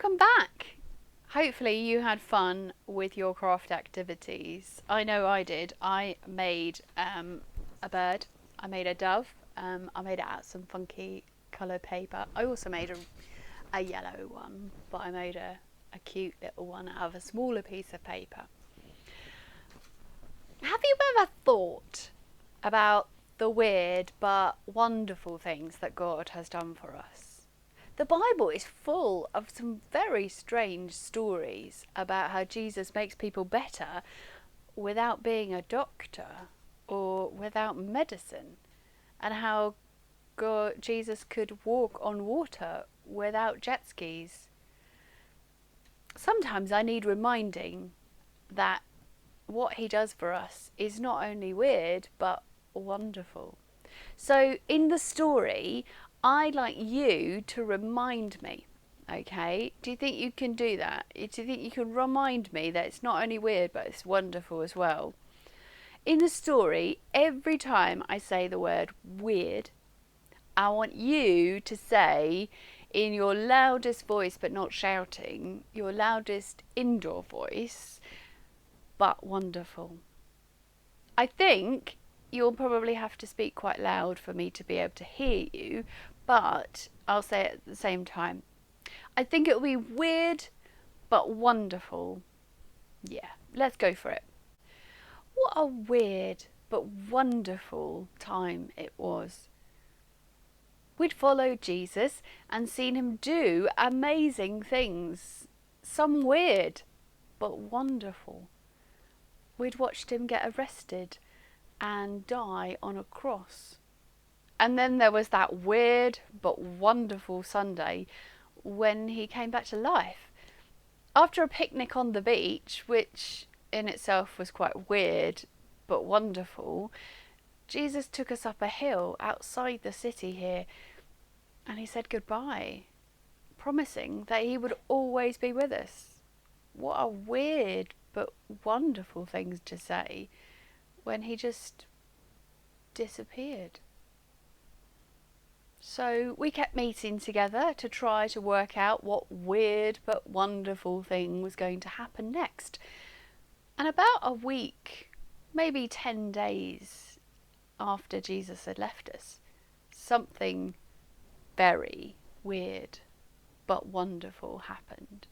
Welcome back. Hopefully you had fun with your craft activities. I know I did. I made a bird. I made a dove. I made it out of some funky coloured paper. I also made a yellow one, but I made a cute little one out of a smaller piece of paper. Have you ever thought about the weird but wonderful things that God has done for us? The Bible is full of some very strange stories about how Jesus makes people better without being a doctor or without medicine, and how Jesus could walk on water without jet skis. Sometimes I need reminding that what he does for us is not only weird but wonderful. So in the story, I'd like you to remind me, okay? Do you think you can do that? Do you think you can remind me that it's not only weird but it's wonderful as well? In the story, every time I say the word weird, I want you to say in your loudest voice but not shouting, your loudest indoor voice, but wonderful. I think you'll probably have to speak quite loud for me to be able to hear you, but I'll say it at the same time. I think it'll be weird but wonderful. Yeah, let's go for it. What a weird but wonderful time it was. We'd followed Jesus and seen him do amazing things, some weird but wonderful. We'd watched him get arrested and die on a cross. And then there was that weird but wonderful Sunday when he came back to life. After a picnic on the beach, which in itself was quite weird but wonderful, Jesus took us up a hill outside the city here and he said goodbye, promising that he would always be with us. What a weird but wonderful thing to say when he just disappeared. So we kept meeting together to try to work out what weird but wonderful thing was going to happen next. And about a week, maybe 10 days after Jesus had left us, something very weird but wonderful happened.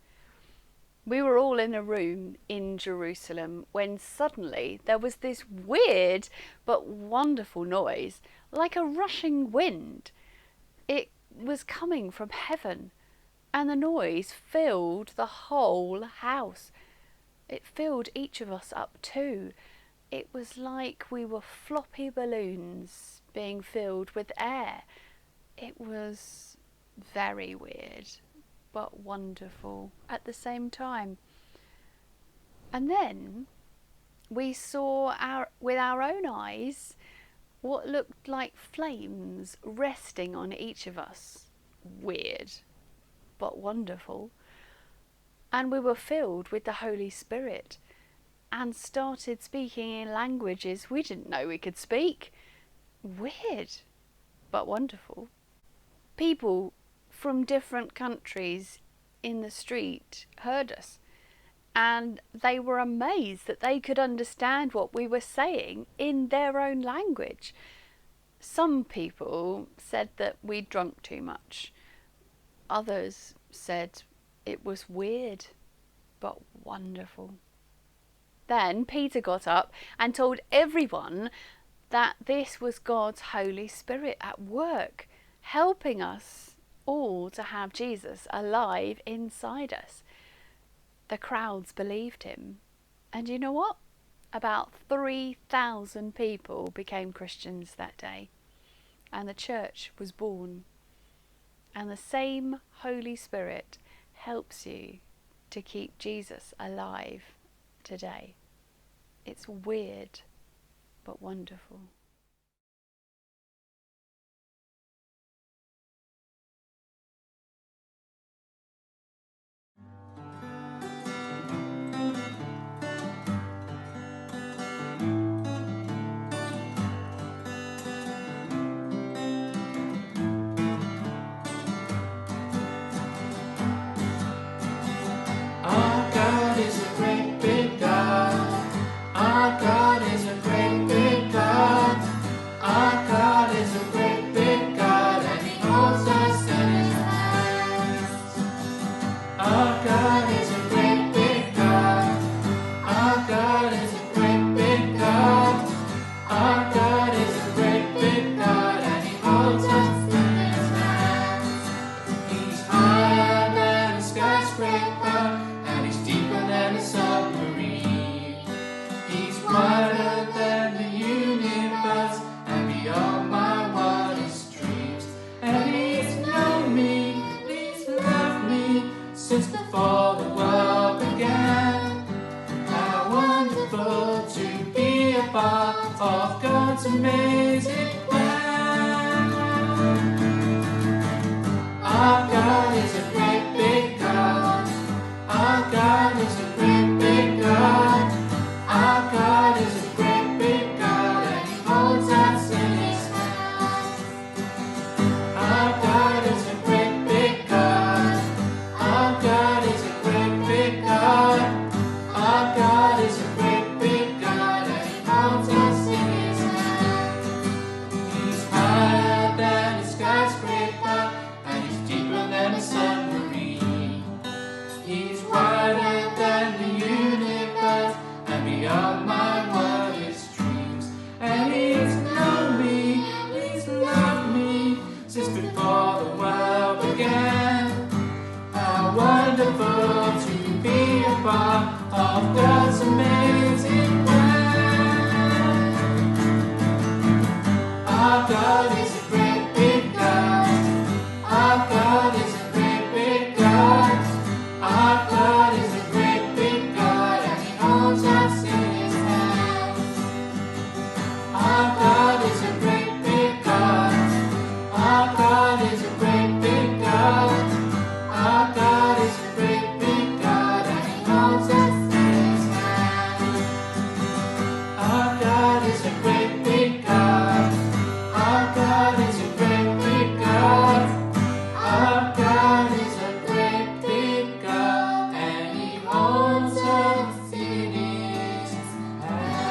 We were all in a room in Jerusalem when suddenly there was this weird but wonderful noise, like a rushing wind. It was coming from heaven, and the noise filled the whole house. It filled each of us up too. It was like we were floppy balloons being filled with air. It was very weird but wonderful at the same time. And then we saw with our own eyes what looked like flames resting on each of us. Weird but wonderful. And we were filled with the Holy Spirit and started speaking in languages we didn't know we could speak. Weird but wonderful. People from different countries in the street heard us, and they were amazed that they could understand what we were saying in their own language. Some people said that we'd drunk too much. Others said it was weird but wonderful. Then Peter got up and told everyone that this was God's Holy Spirit at work, helping us all to have Jesus alive inside us. The crowds believed him, and you know what? About 3,000 people became Christians that day, and the church was born. And the same Holy Spirit helps you to keep Jesus alive today. It's weird but wonderful. part of God's amazing plan. Our God is a great big God. Our God is a great big God. Our God is a great big God, and He holds us in His hands. Our God is a great big God. Our God is a great big God. Our God is a great big God, and He holds us in His hands. Our God is a great big God. Our God is a great big God. Our God is a great big God, and He holds us in His hands.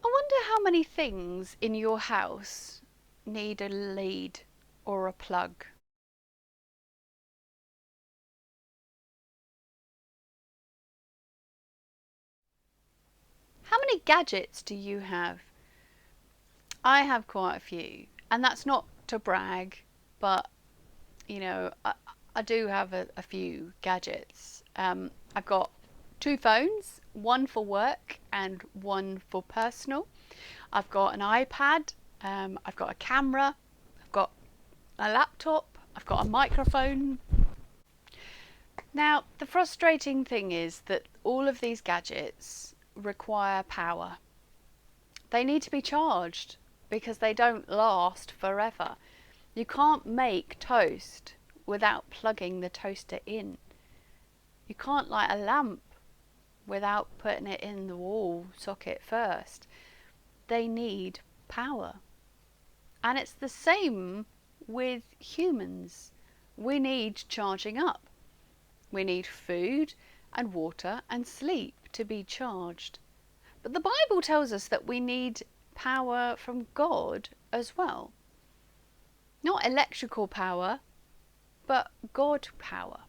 I wonder how many things in your house need a lead or a plug. How many gadgets do you have? I have quite a few, and that's not to brag, but I do have a few gadgets. I've got 2 phones, one for work and one for personal. I've got an iPad, I've got a camera, I've got a laptop, I've got a microphone. Now, the frustrating thing is that all of these gadgets require power. They need to be charged because they don't last forever. You can't make toast without plugging the toaster in. You can't light a lamp without putting it in the wall socket first. They need power. And it's the same with humans. We need charging up. We need food and water and sleep to be charged. But the Bible tells us that we need power from God as well. Not electrical power, but God power.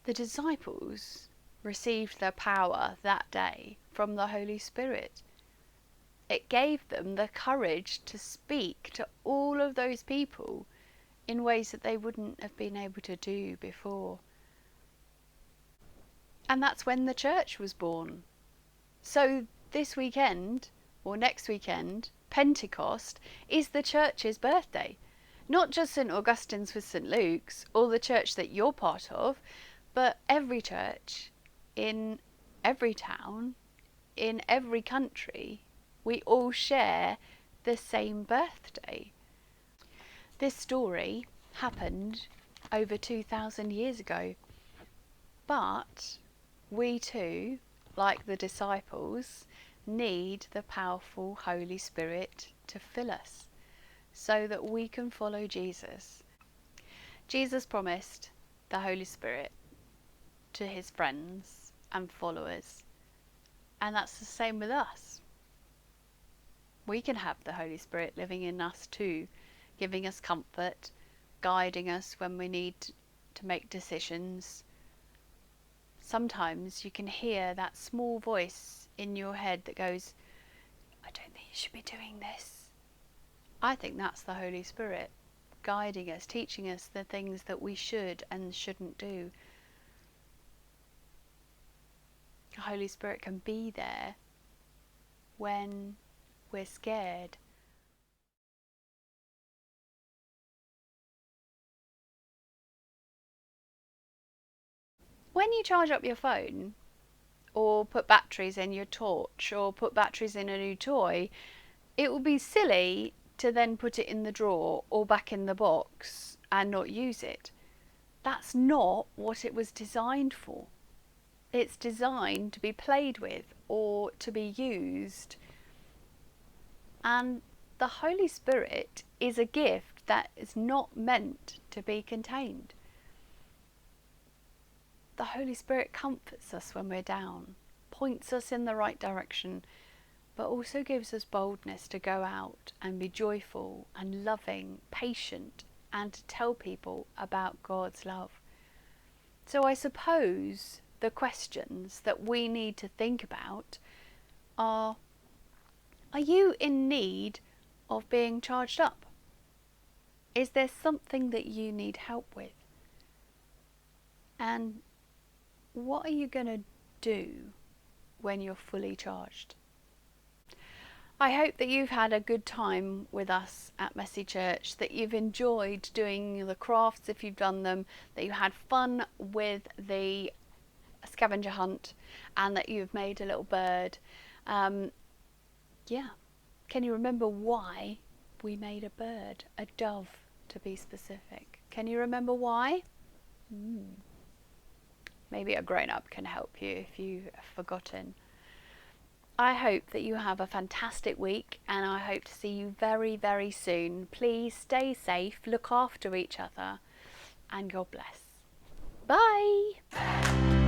The disciples received their power that day from the Holy Spirit. It gave them the courage to speak to all of those people in ways that they wouldn't have been able to do before. And that's when the church was born. So this weekend, or next weekend, Pentecost, is the church's birthday. Not just St Augustine's with St Luke's, or the church that you're part of, but every church, in every town, in every country, we all share the same birthday. This story happened over 2,000 years ago, but we too, like the disciples, need the powerful Holy Spirit to fill us so that we can follow Jesus. Jesus promised the Holy Spirit to his friends and followers, and that's the same with us. We can have the Holy Spirit living in us too, giving us comfort, guiding us when we need to make decisions. Sometimes you can hear that small voice in your head that goes, I don't think you should be doing this. I think that's the Holy Spirit guiding us, teaching us the things that we should and shouldn't do. The Holy Spirit can be there when we're scared. When you charge up your phone, or put batteries in your torch, or put batteries in a new toy, it will be silly to then put it in the drawer or back in the box and not use it. That's not what it was designed for. It's designed to be played with or to be used. And the Holy Spirit is a gift that is not meant to be contained. The Holy Spirit comforts us when we're down, points us in the right direction, but also gives us boldness to go out and be joyful and loving, patient, and to tell people about God's love. So I suppose the questions that we need to think about are you in need of being charged up? Is there something that you need help with? And what are you going to do when you're fully charged? I hope that you've had a good time with us at Messy Church, that you've enjoyed doing the crafts if you've done them, that you had fun with the scavenger hunt, and that you've made a little bird. Yeah. Can you remember why we made a bird? A dove, to be specific. Can you remember why? Maybe a grown-up can help you if you've forgotten. I hope that you have a fantastic week, and I hope to see you very, very soon. Please stay safe, look after each other, and God bless. Bye!